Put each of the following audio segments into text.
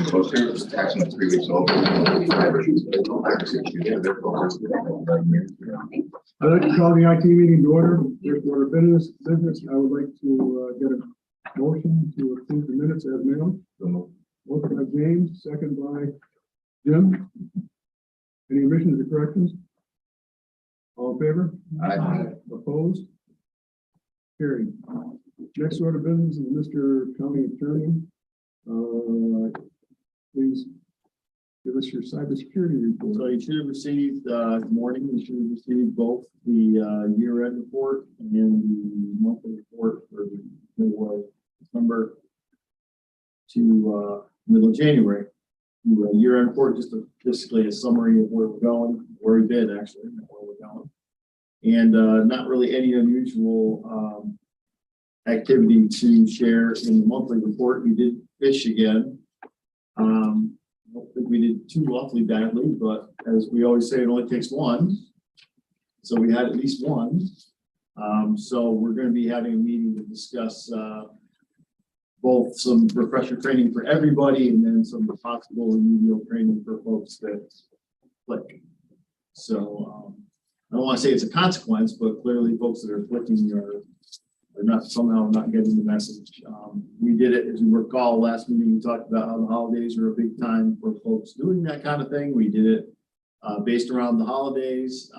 It's actually 3 weeks old. I'd like to call the IT meeting to order. First order of business. I would like to get a motion to approve the minutes as mailed. Motion by James, second by Jim. Any omissions or corrections? All in favor? Aye. Opposed? Carried. Next order of business is Mr. County Attorney. Please give us your cybersecurity report. So you should have received, this morning, you should have received both the year-end report and the monthly report for the December to middle of January. The year-end report, just basically a summary of where we're going, where we've been actually, and where we're going. And not really any unusual activity to share in the monthly report. We did fish again. I don't think we did too awfully badly, but as we always say, it only takes one. So we had at least one. So we're going to be having a meeting to discuss both some refresher training for everybody and then some possible remedial training for folks that click. So I don't want to say it's a consequence, but clearly folks that are clicking are not somehow not getting the message. We did it, as you recall, last meeting, we talked about how the holidays are a big time for folks doing that kind of thing. We did it based around the holidays.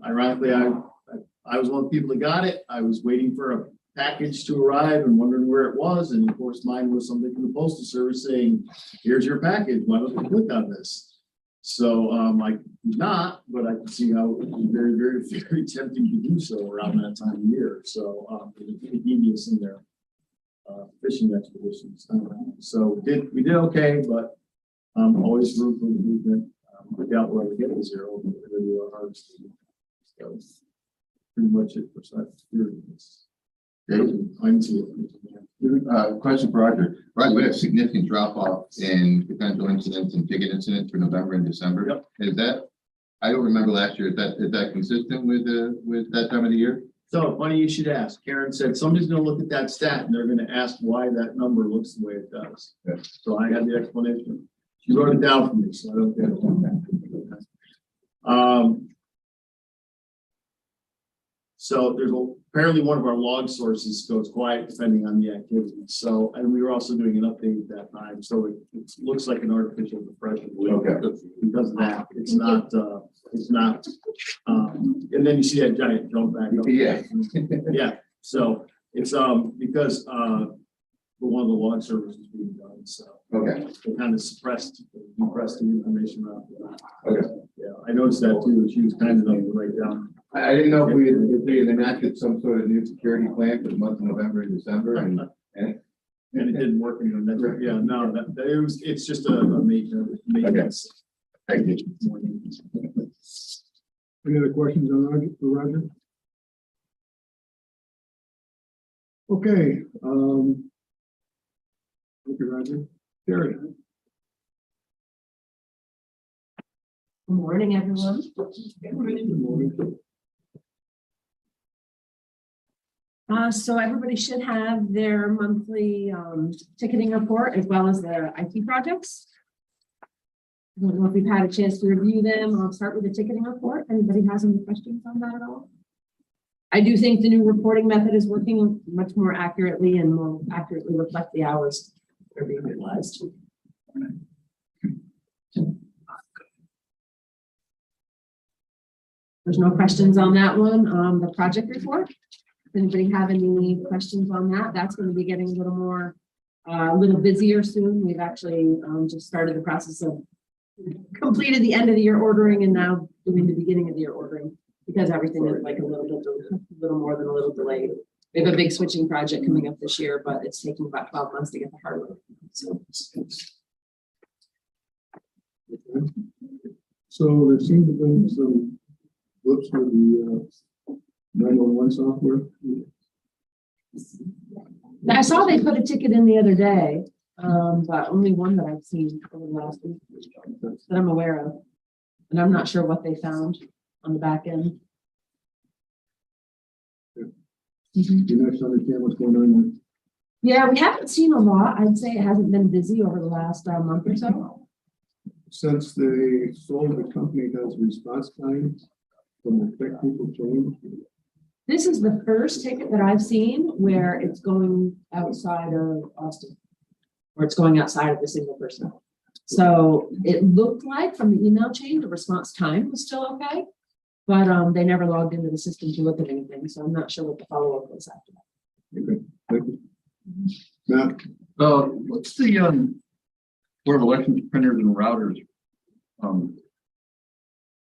Ironically, I was one of the people that got it. I was waiting for a package to arrive and wondering where it was. And of course, mine was something from the Postal Service saying, here's your package. Why don't you click on this? So I did not, but I can see how it was very, very, very tempting to do so around that time of year. So it was devious in their fishing expeditions. So we did okay, but always room for improvement. I doubt we'll ever get to zero, but we're going to do our hardest. So pretty much it for cybersecurity. Question for Roger. Roger, we had a significant drop off in potential incidents and ticket incidents for November and December. Yep. Is that, I don't remember last year, is that consistent with that time of the year? So funny you should ask. Karen said somebody's going to look at that stat and they're going to ask why that number looks the way it does. Yeah. So I had the explanation. She wrote it down for me, so I don't get it. So there's apparently one of our log sources goes quiet depending on the activity. So, and we were also doing an update at that time. So it looks like an artificial depression. Okay. Because of that, it's not, and then you see that giant jump back up. Yeah. Yeah. So it's, because, one of the log services being done. So Okay. they kind of depressed the information around that. Okay. Yeah. I noticed that too. She was kind enough to write down. I didn't know if we had enacted some sort of new security plan for the month of November and December and it didn't work in the next, yeah, no, it's just a maintenance. Thank you. Any other questions on Roger? Okay. Thank you, Roger. Terry. Good morning, everyone. Good morning. So everybody should have their monthly ticketing report as well as their IT projects. I don't know if we've had a chance to review them. I'll start with the ticketing report. Anybody has any questions on that at all? I do think the new reporting method is working much more accurately and more accurately reflect the hours that are being utilized. There's no questions on that one. The project report. Does anybody have any questions on that? That's going to be getting a little more, a little busier soon. We've actually just started the process of completed the end of the year ordering and now doing the beginning of the year ordering because everything is like a little more than a little delayed. We have a big switching project coming up this year, but it's taking about 12 months to get the hardware. So there seemed to be some whoops with the 911 software. I saw they put a ticket in the other day, but only one that I've seen over the last week that I'm aware of. And I'm not sure what they found on the back end. You next understand what's going on Yeah, we haven't seen a lot. I'd say it hasn't been busy over the last month or so. Since they sold the company, has response times from the tech people changed? This is the first ticket that I've seen where it's going outside of Austin. Or it's going outside of the single person. So it looked like from the email chain, the response time was still okay. But they never logged into the system to look at anything. So I'm not sure what the follow-up was after that. Okay, thank you. Matt, What's the, Board of Elections printers and routers,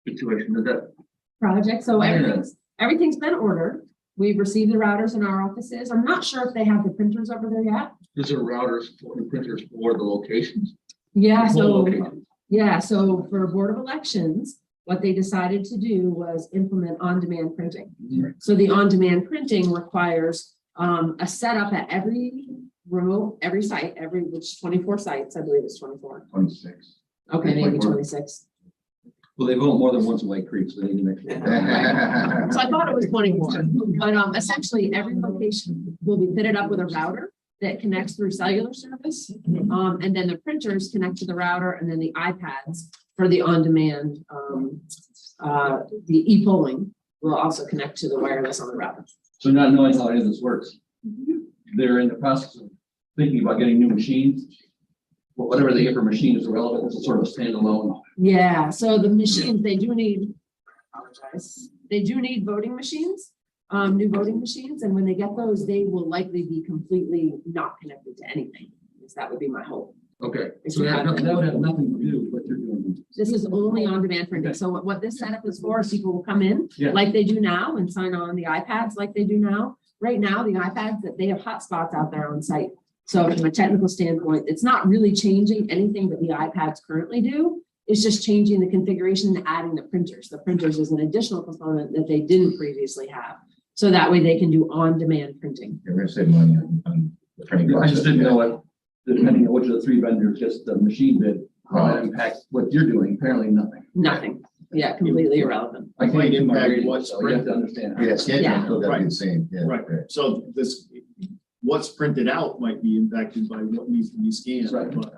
situation, is that? Project, so everything's been ordered. We've received the routers in our offices. I'm not sure if they have the printers over there yet. Is there routers for the printers for the locations? Yeah, Full so, locations? for Board of Elections, what they decided to do was implement on-demand printing. Mhm. So the on-demand printing requires a setup at every remote, every site, which 24 sites, I believe it's 24. 26. Okay, maybe 24. 26. Well, they vote more than once in White Creek, so they need to make sure. So I thought it was 24, but essentially every location will be fitted up with a router that connects through cellular service. And then the printers connect to the router, and then the iPads for the on-demand, the e-polling will also connect to the wireless on the router. So not knowing how any of this works, they're in the process of thinking about getting new machines. But whatever they get for machine is irrelevant, it's a sort of standalone. Yeah, so the machines, they do need, they do need voting machines, new voting machines, and when they get those, they will likely be completely not connected to anything. Because that would be my hope. Okay, so that would have nothing to do with what you're doing. This is only on-demand printing. So what this setup is for is people will come in Yeah. like they do now and sign on the iPads like they do now. Right now, the iPads, that they have hotspots out there on site. So from a technical standpoint, it's not really changing anything that the iPads currently do. It's just changing the configuration and adding the printers. The printers is an additional component that they didn't previously have. So that way they can do on-demand printing. You're gonna save money on the training. I just didn't know what, depending on which of the three vendors, just the machine bid, how that impacts what you're doing, apparently nothing. Nothing. Yeah, completely irrelevant. I can't Might get my impact reading, what's so you have to understand. Yeah, schedule Yeah. still gotta be the same. Yeah. Right. So this, what's printed out might be impacted by what needs to be scanned. Right. But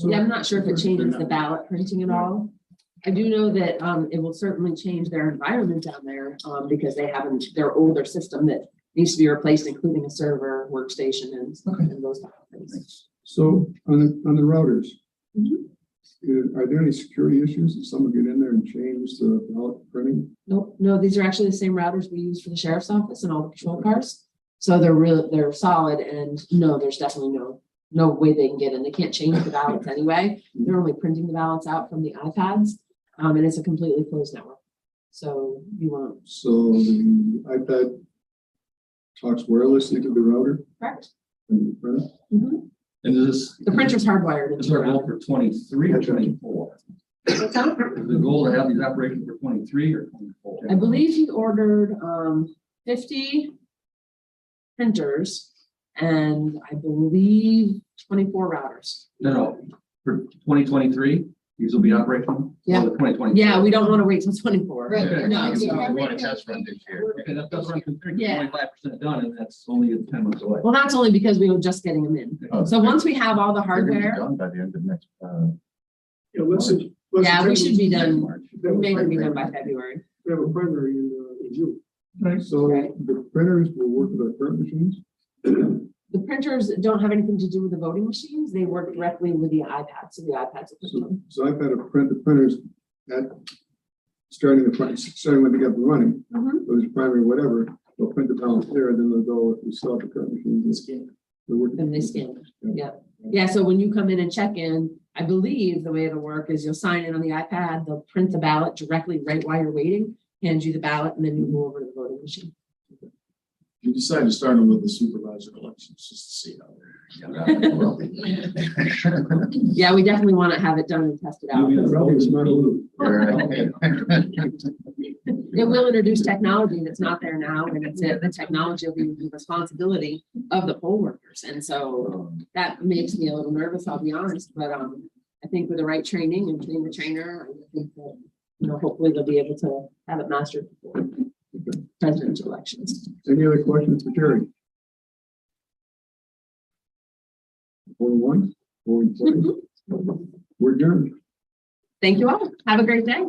Yeah, I'm not sure if it changes the ballot printing at all. I do know that it will certainly change their environment down there because they haven't, their older system that needs to be replaced, including a server, workstation, and those type of things. so on the routers, Mhm. are there any security issues if someone get in there and change the ballot printing? Nope, no, these are actually the same routers we use for the sheriff's office and all the patrol cars. So they're solid, and no, there's definitely no way they can get in. They can't change the ballots anyway. They're only printing the ballots out from the iPads. And it's a completely closed network. So you won't, So the iPad talks wirelessly to the router correct? and the printer? Mhm. And is this, The printer's hardwired is into the our goal router. for 23 or 24? What's that? Is the goal to have these operations for 23 or 24? I believe he ordered 50 printers and I believe 24 routers. No, for 2023, these will be operational? Yeah. Or the 2024? Yeah, we don't want to wait till 24. Right. No, We so- want a test run this year. Okay, that's what I'm considering, Yeah. 25% done, and that's only 10 months away. Well, that's only because we were just getting them in. Oh, So once we have all the they're gonna be hardware, done by the end of next, Yeah, let's. yeah, we should be done. March. We may be done by February. We have a primary in June. So Right. the printers will work with our current machines? The printers don't have anything to do with the voting machines. They work directly with the iPads. So the iPads. So I've had to print the printers at starting when they get them running, Mhm. whether it's primary, whatever, they'll print the balance there, then they'll go, if we still have the current machines, and scan. They're working. Then they scan it. Yeah. Yeah. So when you come in and check in, I believe the way it'll work is you'll sign in on the iPad, they'll print the ballot directly right while you're waiting, hand you the ballot, and then you go over to the voting machine. we decided to start them with the supervisor elections just to see how Yeah, we definitely want to have it done and tested out. Probably a smart move. It will introduce technology that's not there now, and the technology will be the responsibility of the poll workers. And so that makes me a little nervous, I'll be honest, but I think with the right training and train the trainer, I think that, hopefully they'll be able to have it mastered before presidential elections. Any other questions for Terry? Going once, going twice. We're adjourned. Thank you all. Have a great day.